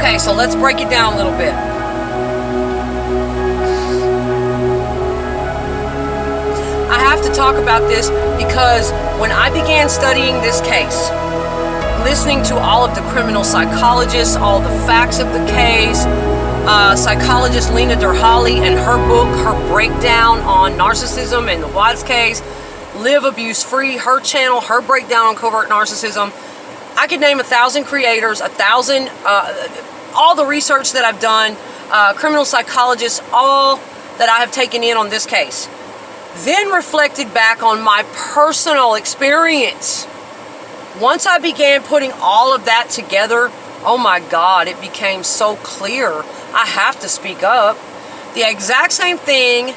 Okay, so let's break it down a little bit. I have to talk about this because when I began studying this case, listening to all of the criminal psychologists, all the facts of the case, psychologist Lena Derhally and her book, her breakdown on narcissism and the Watts case, Live Abuse Free, her channel, her breakdown on covert narcissism. I could name 1,000 creators, 1,000, all the research that I've done, criminal psychologists, all that I have taken in on this case. Then reflected back on my personal experience. Once I began putting all of that together, oh my God, it became so clear. I have to speak up. The exact same thing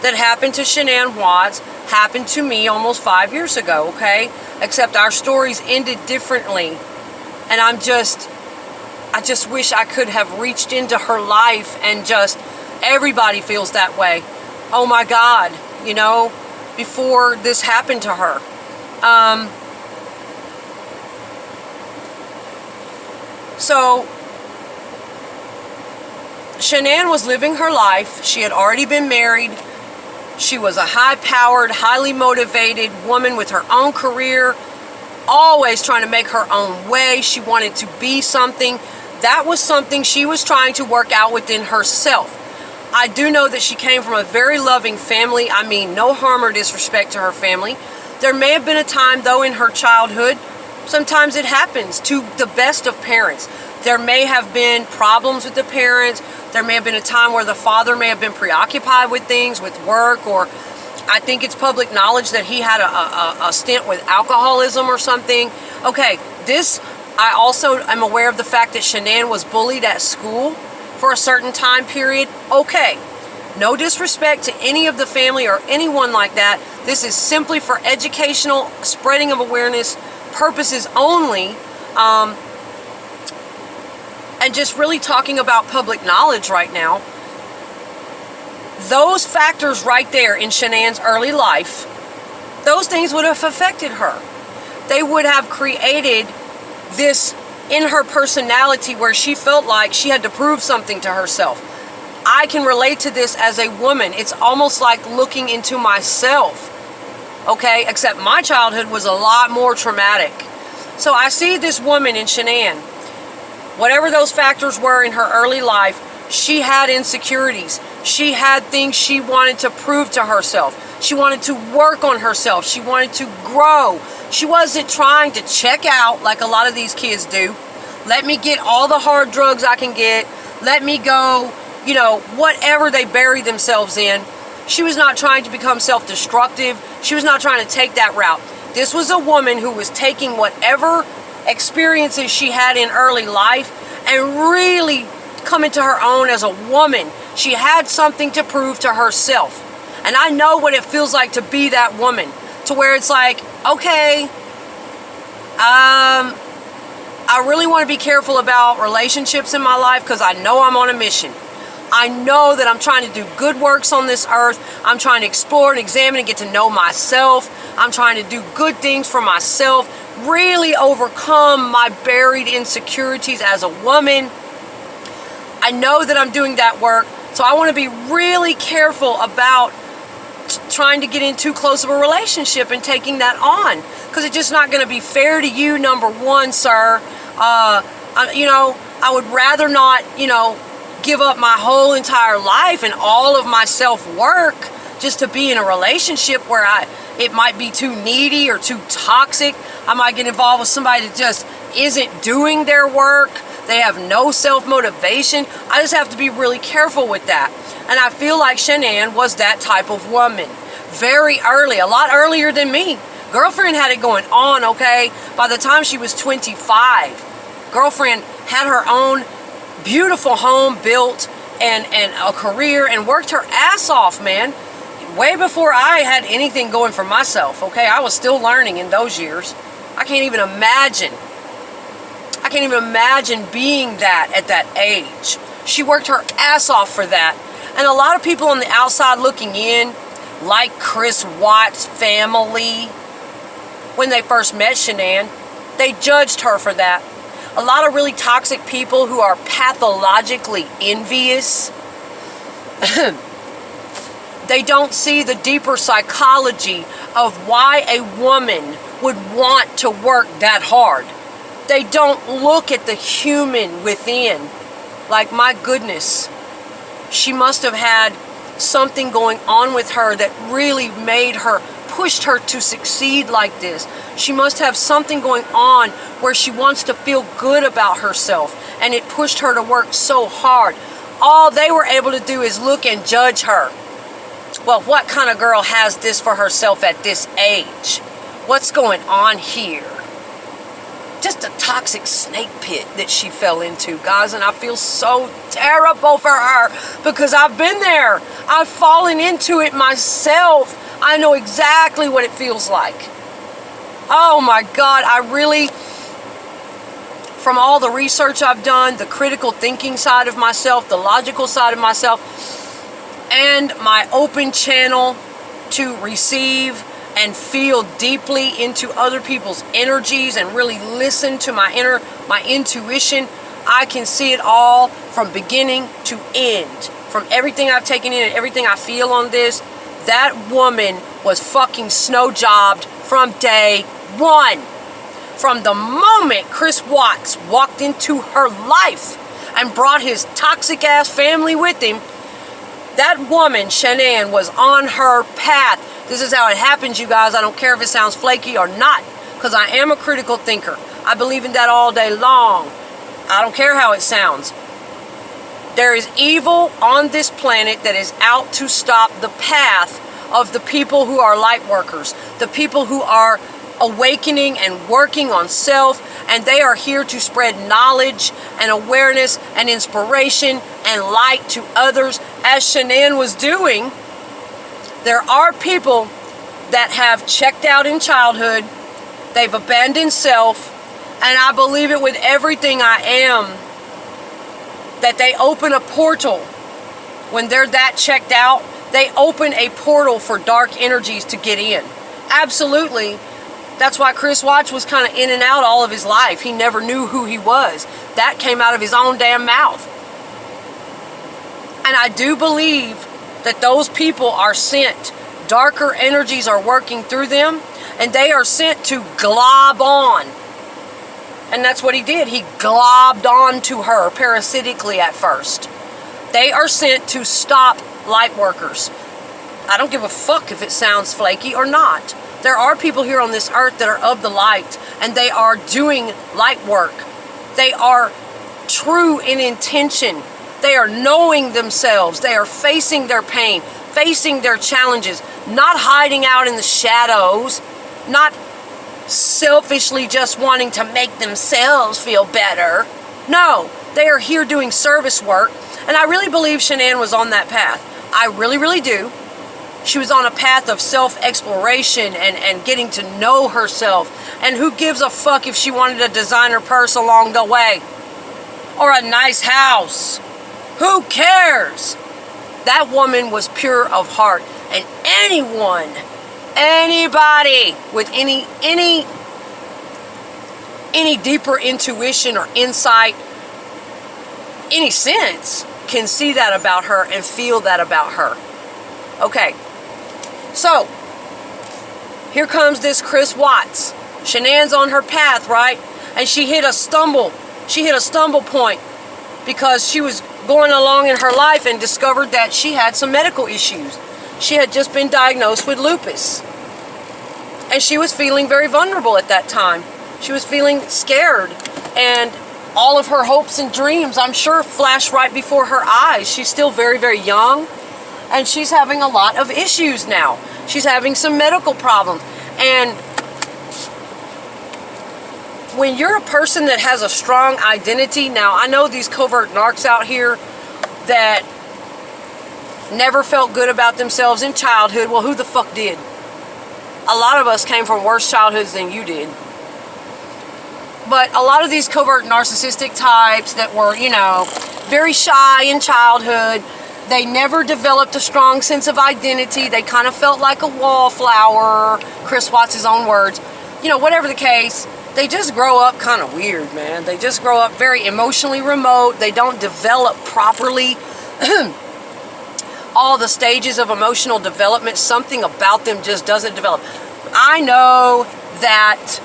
that happened to Shannan Watts happened to me almost 5 years ago, okay? Except our stories ended differently. And I just wish I could have reached into her life and just, everybody feels that way. Oh my God, you know, before this happened to her. So, Shannan was living her life. She had already been married. She was a high-powered, highly motivated woman with her own career, always trying to make her own way. She wanted to be something. That was something she was trying to work out within herself. I do know that she came from a very loving family. I mean, no harm or disrespect to her family. There may have been a time, though, in her childhood. Sometimes it happens to the best of parents. There may have been problems with the parents. There may have been a time where the father may have been preoccupied with things, with work, or I think it's public knowledge that he had a stint with alcoholism or something. Okay, I also am aware of the fact that Shannan was bullied at school for a certain time period. Okay, no disrespect to any of the family or anyone like that. This is simply for educational, spreading of awareness purposes only, and just really talking about public knowledge right now. Those factors right there in Shannan's early life, those things would have affected her. They would have created this in her personality where she felt like she had to prove something to herself. I can relate to this as a woman. It's almost like looking into myself. Okay, except my childhood was a lot more traumatic. So I see this woman in Shannan. Whatever those factors were in her early life, she had insecurities. She had things she wanted to prove to herself. She wanted to work on herself. She wanted to grow. She wasn't trying to check out like a lot of these kids do. Let me get all the hard drugs I can get. Let me go, you know, whatever they bury themselves in. She was not trying to become self-destructive. She was not trying to take that route. This was a woman who was taking whatever experiences she had in early life and really coming to her own as a woman. She had something to prove to herself. And I know what it feels like to be that woman, to where it's like, okay, I really want to be careful about relationships in my life because I know I'm on a mission. I know that I'm trying to do good works on this earth. I'm trying to explore and examine and get to know myself. I'm trying to do good things for myself, really overcome my buried insecurities as a woman. I know that I'm doing that work, so I want to be really careful about trying to get in too close of a relationship and taking that on, because it's just not going to be fair to you, number one, sir. I would rather not, give up my whole entire life and all of my self-work just to be in a relationship where it might be too needy or too toxic. I might get involved with somebody that just isn't doing their work. They have no self-motivation. I just have to be really careful with that. And I feel like Shannan was that type of woman. Very early, a lot earlier than me. Girlfriend had it going on, okay? By the time she was 25, girlfriend had her own beautiful home built and a career and worked her ass off, man. Way before I had anything going for myself, okay? I was still learning in those years. I can't even imagine being that at that age. She worked her ass off for that. And a lot of people on the outside looking in, like Chris Watts' family, when they first met Shannan, they judged her for that. A lot of really toxic people who are pathologically envious. They don't see the deeper psychology of why a woman would want to work that hard. They don't look at the human within. Like, my goodness, she must have had something going on with her that really made her, pushed her to succeed like this. She must have something going on where she wants to feel good about herself, and it pushed her to work so hard. All they were able to do is look and judge her. Well, what kind of girl has this for herself at this age? What's going on here? Just a toxic snake pit that she fell into, guys, and I feel so terrible for her because I've been there. I've fallen into it myself. I know exactly what it feels like. Oh my God, I really, from all the research I've done, the critical thinking side of myself, the logical side of myself, and my open channel to receive and feel deeply into other people's energies and really listen to my intuition, I can see it all from beginning to end. From everything I've taken in and everything I feel on this, that woman was fucking snow jobbed from day one. From the moment Chris Watts walked into her life and brought his toxic ass family with him, that woman, Shannan, was on her path. This is how it happens, you guys. I don't care if it sounds flaky or not, because I am a critical thinker. I believe in that all day long. I don't care how it sounds. There is evil on this planet that is out to stop the path of the people who are light workers, the people who are awakening and working on self, and they are here to spread knowledge and awareness and inspiration and light to others, as Shannan was doing. There are people that have checked out in childhood, they've abandoned self, and I believe it with everything I am, that they open a portal. When they're that checked out, they open a portal for dark energies to get in. Absolutely. That's why Chris Watts was kind of in and out all of his life. He never knew who he was. That came out of his own damn mouth. And I do believe that those people are sent. Darker energies are working through them, and they are sent to glob on. And that's what he did. He globbed on to her parasitically at first. They are sent to stop light workers. I don't give a fuck if it sounds flaky or not. There are people here on this earth that are of the light, and they are doing light work. They are true in intention. They are knowing themselves. They are facing their pain, facing their challenges, not hiding out in the shadows, not selfishly just wanting to make themselves feel better. No, they are here doing service work, and I really believe Shannan was on that path. I really, really do. She was on a path of self-exploration and getting to know herself. And who gives a fuck if she wanted a designer purse along the way? Or a nice house? Who cares? That woman was pure of heart. And anyone, anybody with any deeper intuition or insight, any sense, can see that about her and feel that about her. Okay. So, here comes this Chris Watts. Shannan's on her path, right? And she hit a stumble. She hit a stumble point because she was going along in her life and discovered that she had some medical issues. She had just been diagnosed with lupus. And she was feeling very vulnerable at that time. She was feeling scared. And all of her hopes and dreams, I'm sure, flashed right before her eyes. She's still very, very young. And she's having a lot of issues now. She's having some medical problems. And when you're a person that has a strong identity, now I know these covert narcs out here that never felt good about themselves in childhood. Well, who the fuck did? A lot of us came from worse childhoods than you did. But a lot of these covert narcissistic types that were, you know, very shy in childhood, they never developed a strong sense of identity. They kind of felt like a wallflower, Chris Watts' own words. You know, whatever the case, they just grow up kind of weird, man. They just grow up very emotionally remote. They don't develop properly. All the stages of emotional development, something about them just doesn't develop. I know that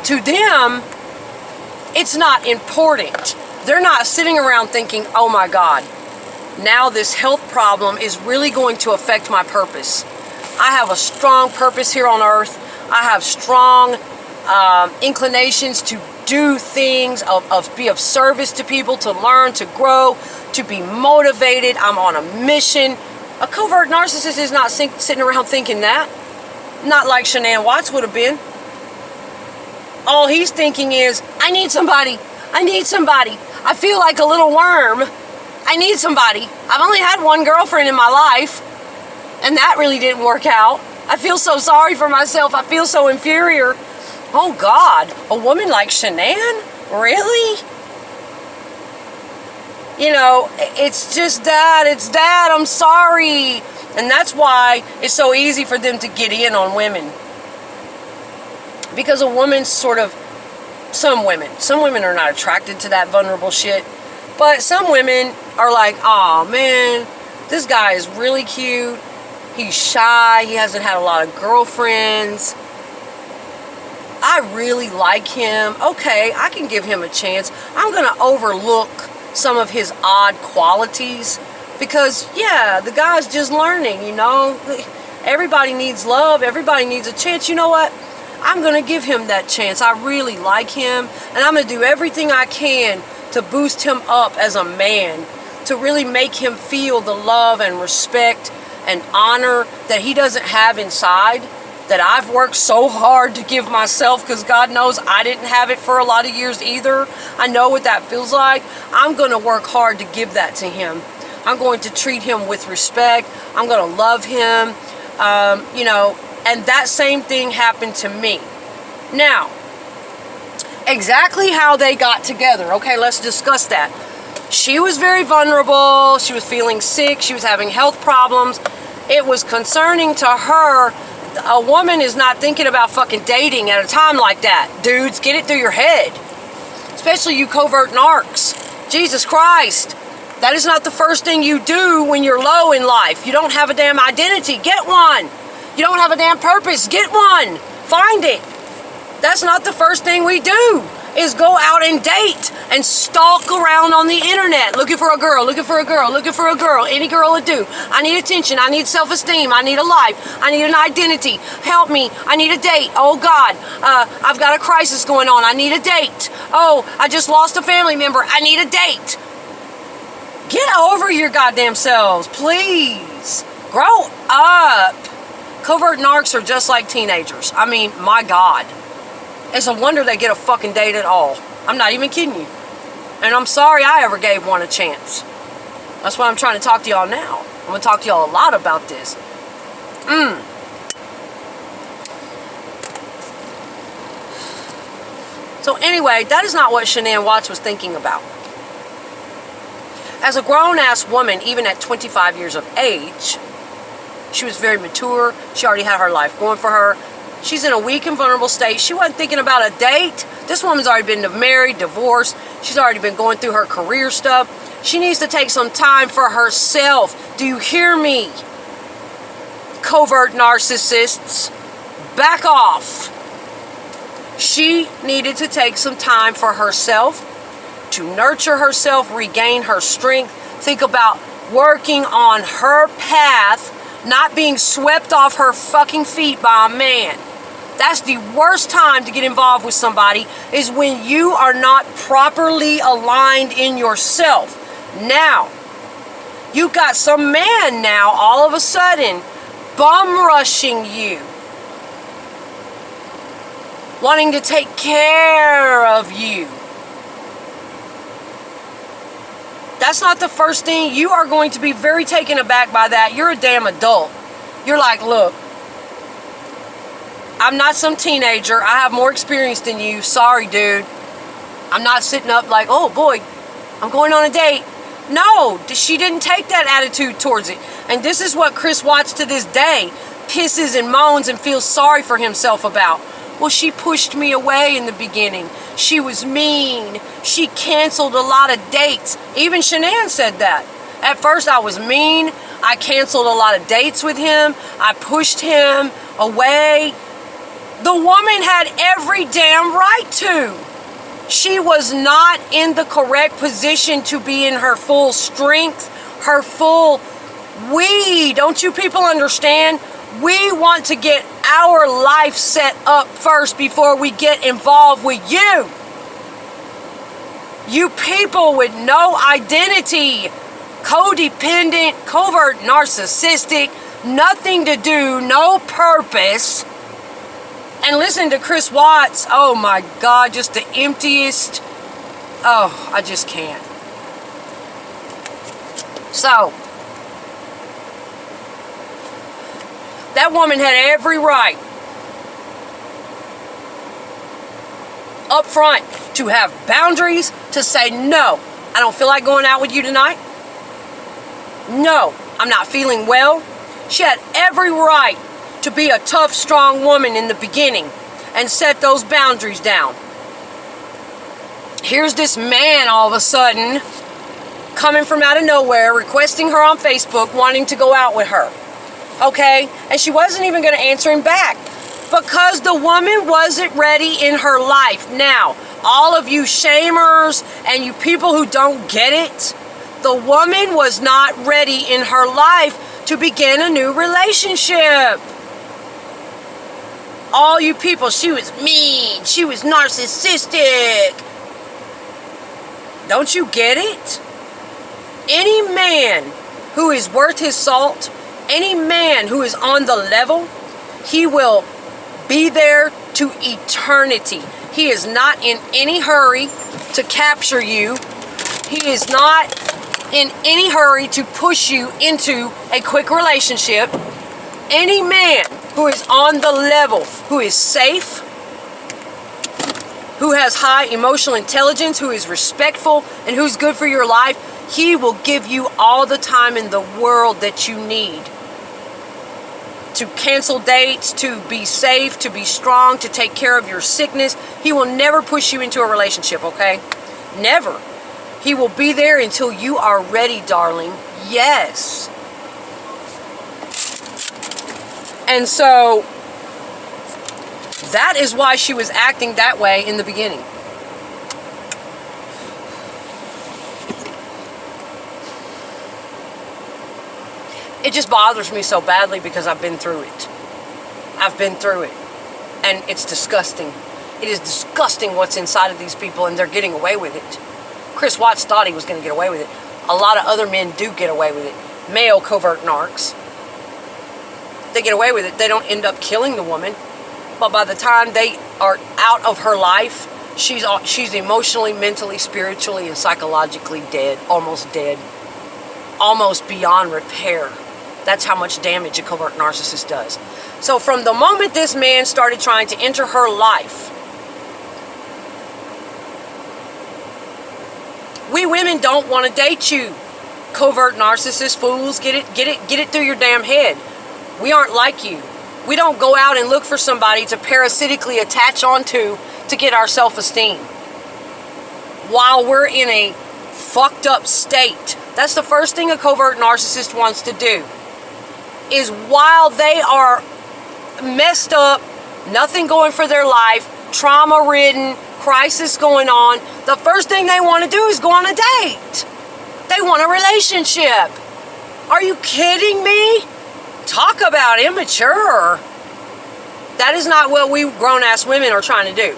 to them, it's not important. They're not sitting around thinking, oh my God, now this health problem is really going to affect my purpose. I have a strong purpose here on earth. I have strong inclinations to do things, be of service to people, to learn, to grow, to be motivated. I'm on a mission. A covert narcissist is not sitting around thinking that. Not like Shannan Watts would have been. All he's thinking is, I need somebody. I need somebody. I feel like a little worm. I need somebody. I've only had one girlfriend in my life, and that really didn't work out. I feel so sorry for myself. I feel so inferior. Oh God, a woman like Shannan? Really? You know, it's just that, it's that, I'm sorry. And that's why it's so easy for them to get in on women. Because a woman's sort of, some women are not attracted to that vulnerable shit. But some women are like, oh man, this guy is really cute. He's shy, he hasn't had a lot of girlfriends. I really like him. Okay, I can give him a chance. I'm going to overlook some of his odd qualities because, yeah, the guy's just learning, you know. Everybody needs love. Everybody needs a chance. You know what? I'm going to give him that chance. I really like him, and I'm going to do everything I can to boost him up as a man, to really make him feel the love and respect and honor that he doesn't have inside, that I've worked so hard to give myself, because God knows I didn't have it for a lot of years either. I know what that feels like. I'm going to work hard to give that to him. I'm going to treat him with respect. I'm going to love him. You know, and that same thing happened to me. Now, exactly how they got together. Okay, let's discuss that. She was very vulnerable. She was feeling sick. She was having health problems. It was concerning to her. A woman is not thinking about fucking dating at a time like that. Dudes, get it through your head. Especially you covert narcs. Jesus Christ. That is not the first thing you do when you're low in life. You don't have a damn identity. Get one. You don't have a damn purpose. Get one. Find it. That's not the first thing we do, is go out and date and stalk around on the internet looking for a girl, looking for a girl, looking for a girl. Any girl will do. I need attention. I need self-esteem. I need a life. I need an identity. Help me. I need a date. Oh God, I've got a crisis going on. I need a date. Oh, I just lost a family member. I need a date. Get over your goddamn selves, please. Grow up. Covert narcs are just like teenagers. I mean, my God. It's a wonder they get a fucking date at all. I'm not even kidding you. And I'm sorry I ever gave one a chance. That's why I'm trying to talk to y'all now. I'm going to talk to y'all a lot about this. So anyway, that is not what Shannan Watts was thinking about. As a grown-ass woman, even at 25 years of age, she was very mature. She already had her life going for her. She's in a weak and vulnerable state. She wasn't thinking about a date. This woman's already been married, divorced. She's already been going through her career stuff. She needs to take some time for herself. Do you hear me? Covert narcissists, back off. She needed to take some time for herself, to nurture herself, regain her strength, think about working on her path, not being swept off her fucking feet by a man. That's the worst time to get involved with somebody, is when you are not properly aligned in yourself. Now, you got some man now all of a sudden bum rushing you, wanting to take care of you. That's not the first thing. You are going to be very taken aback by that. You're a damn adult. You're like, look, I'm not some teenager. I have more experience than you. Sorry, dude. I'm not sitting up like, oh boy, I'm going on a date. No, she didn't take that attitude towards it. And this is what Chris Watts to this day pisses and moans and feels sorry for himself about. Well, she pushed me away in the beginning. She was mean. She canceled a lot of dates. Even Shannan said that. At first, I was mean. I canceled a lot of dates with him. I pushed him away. The woman had every damn right to. She was not in the correct position to be in her full strength, her full don't you people understand? We want to get our life set up first before we get involved with you. You people with no identity, codependent, covert, narcissistic, nothing to do, no purpose. And listen to Chris Watts. Oh my God, just the emptiest. Oh, I just can't. So, that woman had every right up front to have boundaries, to say, no, I don't feel like going out with you tonight. No, I'm not feeling well. She had every right to be a tough, strong woman in the beginning and set those boundaries down. Here's this man all of a sudden coming from out of nowhere, requesting her on Facebook, wanting to go out with her. Okay? And she wasn't even going to answer him back because the woman wasn't ready in her life. Now, all of you shamers and you people who don't get it, the woman was not ready in her life to begin a new relationship. All you people, she was mean, she was narcissistic. Don't you get it? Any man who is worth his salt, any man who is on the level, he will be there to eternity. He is not in any hurry to capture you. He is not in any hurry to push you into a quick relationship. Any man who is on the level, who is safe, who has high emotional intelligence, who is respectful, and who's good for your life, he will give you all the time in the world that you need to cancel dates, to be safe, to be strong, to take care of your sickness. He will never push you into a relationship, okay? Never. He will be there until you are ready, darling. Yes. And so that is why she was acting that way in the beginning. It just bothers me so badly because I've been through it. I've been through it. And it's disgusting. It is disgusting what's inside of these people, and they're getting away with it. Chris Watts thought he was going to get away with it. A lot of other men do get away with it. Male covert narcs. They get away with it. They don't end up killing the woman. But by the time they are out of her life, she's emotionally, mentally, spiritually, and psychologically dead. Almost dead. Almost beyond repair. That's how much damage a covert narcissist does. So from the moment this man started trying to enter her life, we women don't want to date you. Covert narcissist fools, get it through your damn head. We aren't like you. We don't go out and look for somebody to parasitically attach onto to get our self-esteem while we're in a fucked up state. That's the first thing a covert narcissist wants to do, is while they are messed up, nothing going for their life, trauma-ridden, crisis going on, the first thing they want to do is go on a date. They want a relationship. Are you kidding me? Talk about immature. That is not what we grown-ass women are trying to do.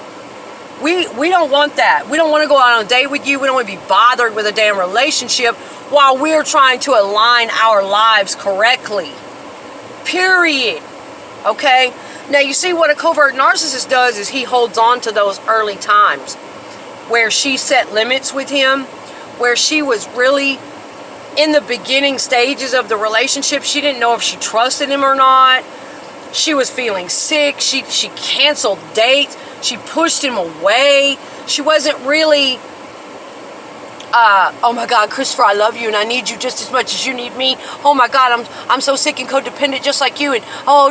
We don't want that. We don't want to go out on a date with you. We don't want to be bothered with a damn relationship while we're trying to align our lives correctly. Period. Okay? Now, you see what a covert narcissist does is he holds on to those early times where she set limits with him, where she was really in the beginning stages of the relationship. She didn't know if she trusted him or not. She was feeling sick. She canceled dates. She pushed him away. She wasn't really oh my God, Christopher, I love you and I need you just as much as you need me. Oh my God, I'm so sick and codependent just like you. And oh,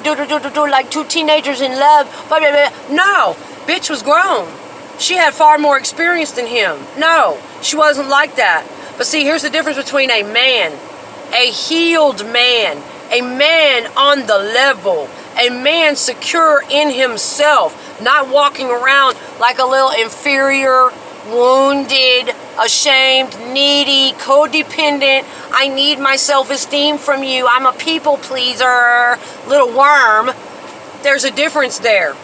like two teenagers in love. Blah, blah, blah. No, bitch was grown. She had far more experience than him. No, she wasn't like that. But see, here's the difference between a man, a healed man, a man on the level, a man secure in himself, not walking around like a little inferior, wounded, ashamed, needy, codependent. I need my self-esteem from you. I'm a people pleaser, little worm. There's a difference there.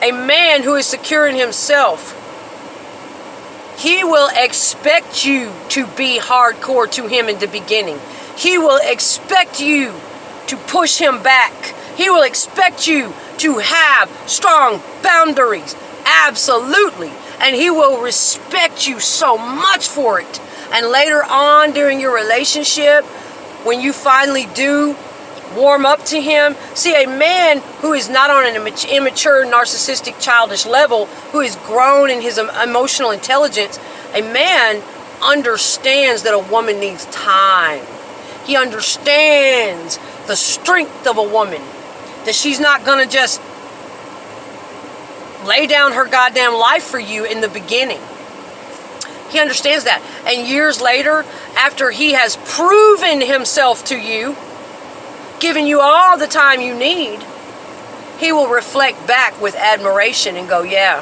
A man who is secure in himself, he will expect you to be hardcore to him in the beginning. He will expect you to push him back. He will expect you to have strong boundaries. Absolutely. And he will respect you so much for it. And later on during your relationship, when you finally do warm up to him, see, a man who is not on an immature, narcissistic, childish level, who is grown in his emotional intelligence, a man understands that a woman needs time. He understands the strength of a woman, that she's not gonna just lay down her goddamn life for you in the beginning. He understands that. And years later, after he has proven himself to you, given you all the time you need, he will reflect back with admiration and go, yeah,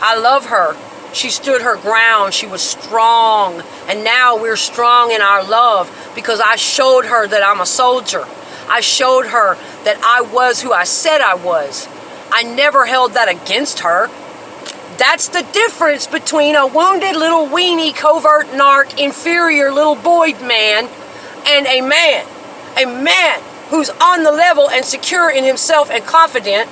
I love her. She stood her ground. She was strong. And now we're strong in our love because I showed her that I'm a soldier. I showed her that I was who I said I was. I never held that against her. That's the difference between a wounded little weenie, covert narc, inferior little boy man and a man. A man who's on the level and secure in himself and confident.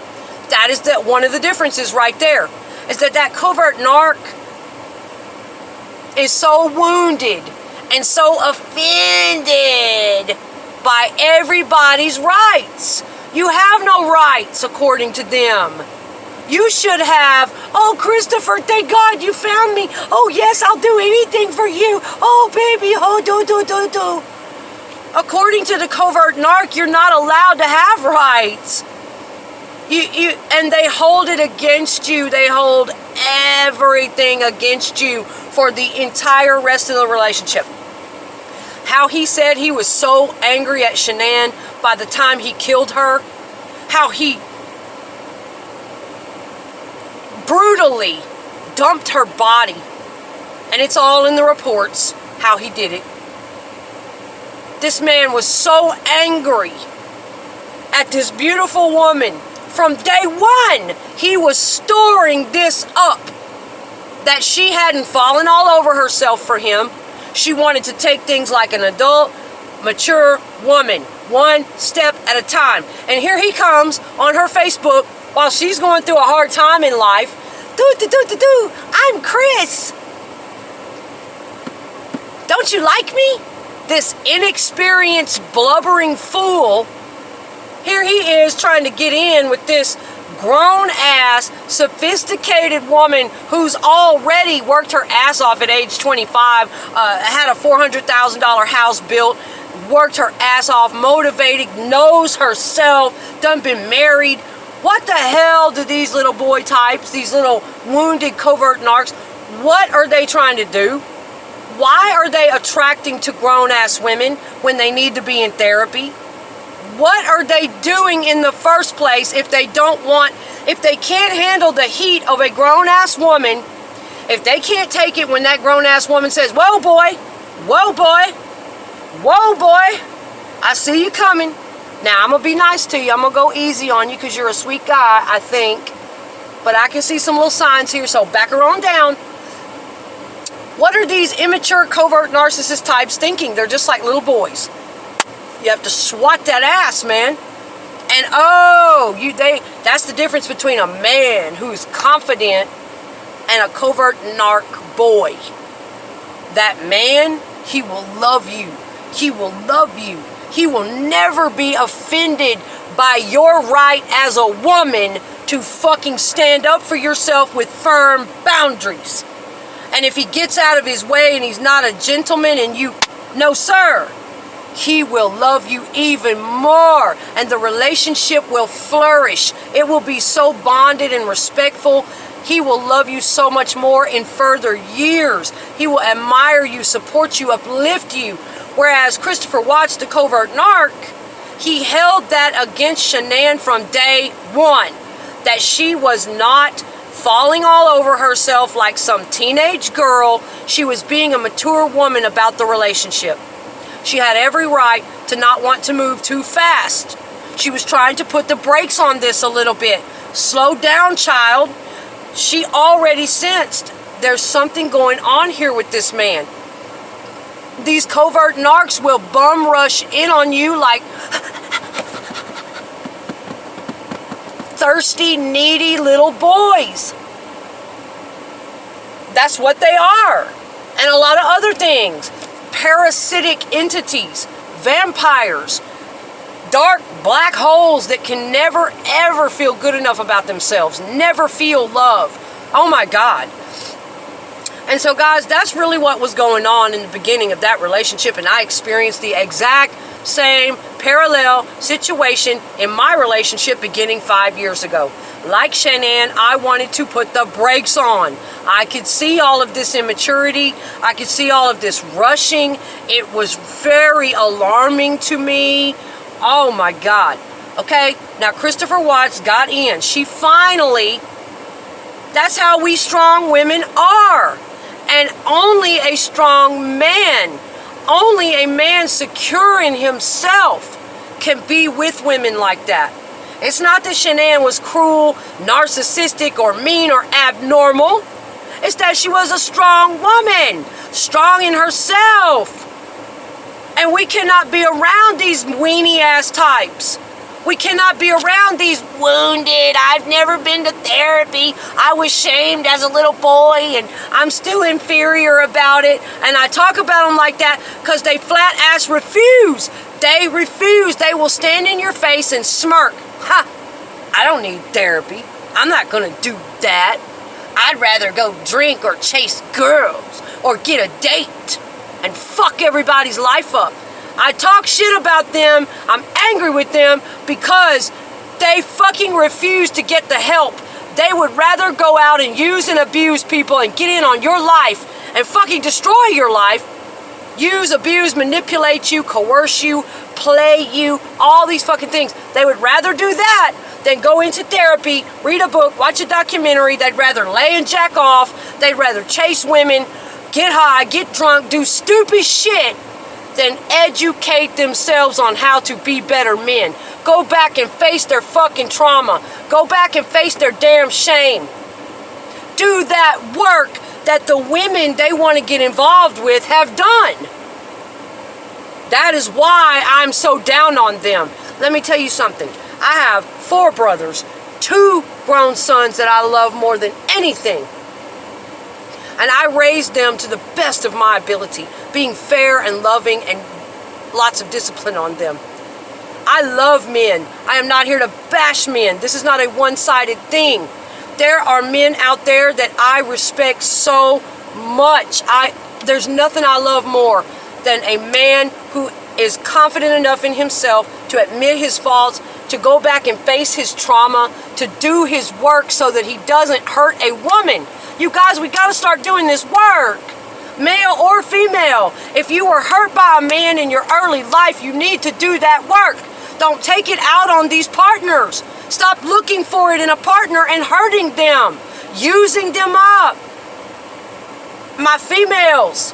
That is that one of the differences right there. Is that covert narc is so wounded and so offended by everybody's rights. You have no rights according to them. You should have, oh, Christopher, thank God you found me. Oh, yes, I'll do anything for you. Oh, baby, oh, do. According to the covert narc, you're not allowed to have rights. And they hold it against you. They hold everything against you for the entire rest of the relationship. How he said he was so angry at Shannan by the time he killed her. How he brutally dumped her body. And it's all in the reports how he did it. This man was so angry at this beautiful woman. From day one, he was storing this up. That she hadn't fallen all over herself for him. She wanted to take things like an adult, mature woman. One step at a time. And here he comes on her Facebook while she's going through a hard time in life. I'm Chris. Don't you like me? This inexperienced, blubbering fool. Here he is trying to get in with this grown-ass, sophisticated woman who's already worked her ass off at age 25, had a $400,000 house built, worked her ass off, motivated, knows herself, done been married. What the hell do these little boy types, these little wounded covert narcs, what are they trying to do? Why are they attracting to grown-ass women when they need to be in therapy? What are they doing in the first place if they can't handle the heat of a grown-ass woman, if they can't take it when that grown-ass woman says, whoa boy, I see you coming. Now I'm going to be nice to you. I'm going to go easy on you because you're a sweet guy, I think. But I can see some little signs here, so back her on down. What are these immature, covert narcissist types thinking? They're just like little boys. You have to swat that ass, man. And that's the difference between a man who's confident and a covert narc boy. That man, he will love you. He will love you. He will never be offended by your right as a woman to fucking stand up for yourself with firm boundaries. And if he gets out of his way and he's not a gentleman and you, no sir, he will love you even more, and the relationship will flourish. It will be so bonded and respectful. He will love you so much more in further years. He will admire you, support you, uplift you. Whereas Christopher Watts, the covert narc, he held that against Shannan from day one, that she was not falling all over herself like some teenage girl. She was being a mature woman about the relationship. She had every right to not want to move too fast. She was trying to put the brakes on this a little bit. Slow down, child. She already sensed there's something going on here with this man. These covert narcs will bum rush in on you like thirsty, needy little boys. That's what they are. And a lot of other things. Parasitic entities, vampires, dark black holes that can never ever feel good enough about themselves, never feel love. Oh my God. And so guys, that's really what was going on in the beginning of that relationship, and I experienced the exact same parallel situation in my relationship beginning 5 years ago. Like Shannan, I wanted to put the brakes on. I could see all of this immaturity. I could see all of this rushing. It was very alarming to me. Oh my God. Okay, now Christopher Watts got in. She finally, that's how we strong women are. And only a strong man, only a man secure in himself can be with women like that. It's not that Shannan was cruel, narcissistic, or mean, or abnormal. It's that she was a strong woman, strong in herself. And we cannot be around these weenie-ass types. We cannot be around these wounded, I've never been to therapy, I was shamed as a little boy, and I'm still inferior about it. And I talk about them like that because they flat-ass refuse. They refuse. They will stand in your face and smirk. Ha! I don't need therapy. I'm not going to do that. I'd rather go drink or chase girls or get a date and fuck everybody's life up. I talk shit about them. I'm angry with them because they fucking refuse to get the help. They would rather go out and use and abuse people and get in on your life and fucking destroy your life. Use, abuse, manipulate you, coerce you, play you, all these fucking things. They would rather do that than go into therapy, read a book, watch a documentary. They'd rather lay and jack off. They'd rather chase women, get high, get drunk, do stupid shit than educate themselves on how to be better men. Go back and face their fucking trauma. Go back and face their damn shame. Do that work that the women they want to get involved with have done. That is why I'm so down on them. Let me tell you something. I have 4 brothers, 2 grown sons that I love more than anything. And I raised them to the best of my ability, being fair and loving and lots of discipline on them. I love men. I am not here to bash men. This is not a one-sided thing. There are men out there that I respect so much. There's nothing I love more than a man who is confident enough in himself to admit his faults, to go back and face his trauma, to do his work so that he doesn't hurt a woman. You guys, we got to start doing this work. Male or female. If you were hurt by a man in your early life, you need to do that work. Don't take it out on these partners. Stop looking for it in a partner and hurting them, using them up. My females,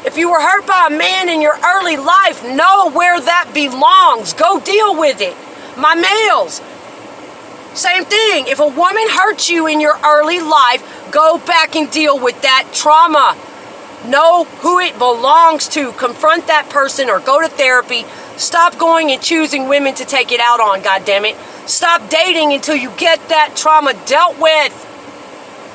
if you were hurt by a man in your early life, know where that belongs. Go deal with it. My males, same thing. If a woman hurts you in your early life, go back and deal with that trauma. Know who it belongs to. Confront that person or go to therapy. Stop going and choosing women to take it out on, goddammit. Stop dating until you get that trauma dealt with.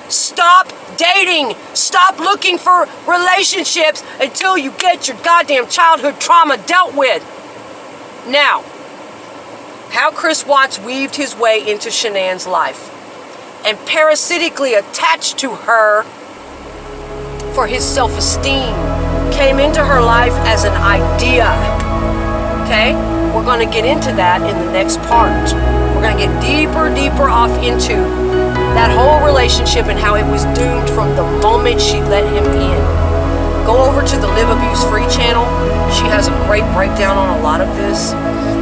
Stop dating. Stop looking for relationships until you get your goddamn childhood trauma dealt with. Now, how Chris Watts weaved his way into Shannan's life and parasitically attached to her for his self-esteem came into her life as an idea. Okay? We're going to get into that in the next part. We're going to get deeper off into that whole relationship and how it was doomed from the moment she let him in. Go over to the Live Abuse Free channel. She has a great breakdown on a lot of this.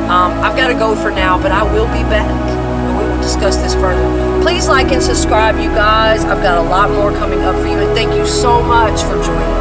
I've got to go for now, but I will be back and we will discuss this further. Please like and subscribe, you guys. I've got a lot more coming up for you, and thank you so much for joining.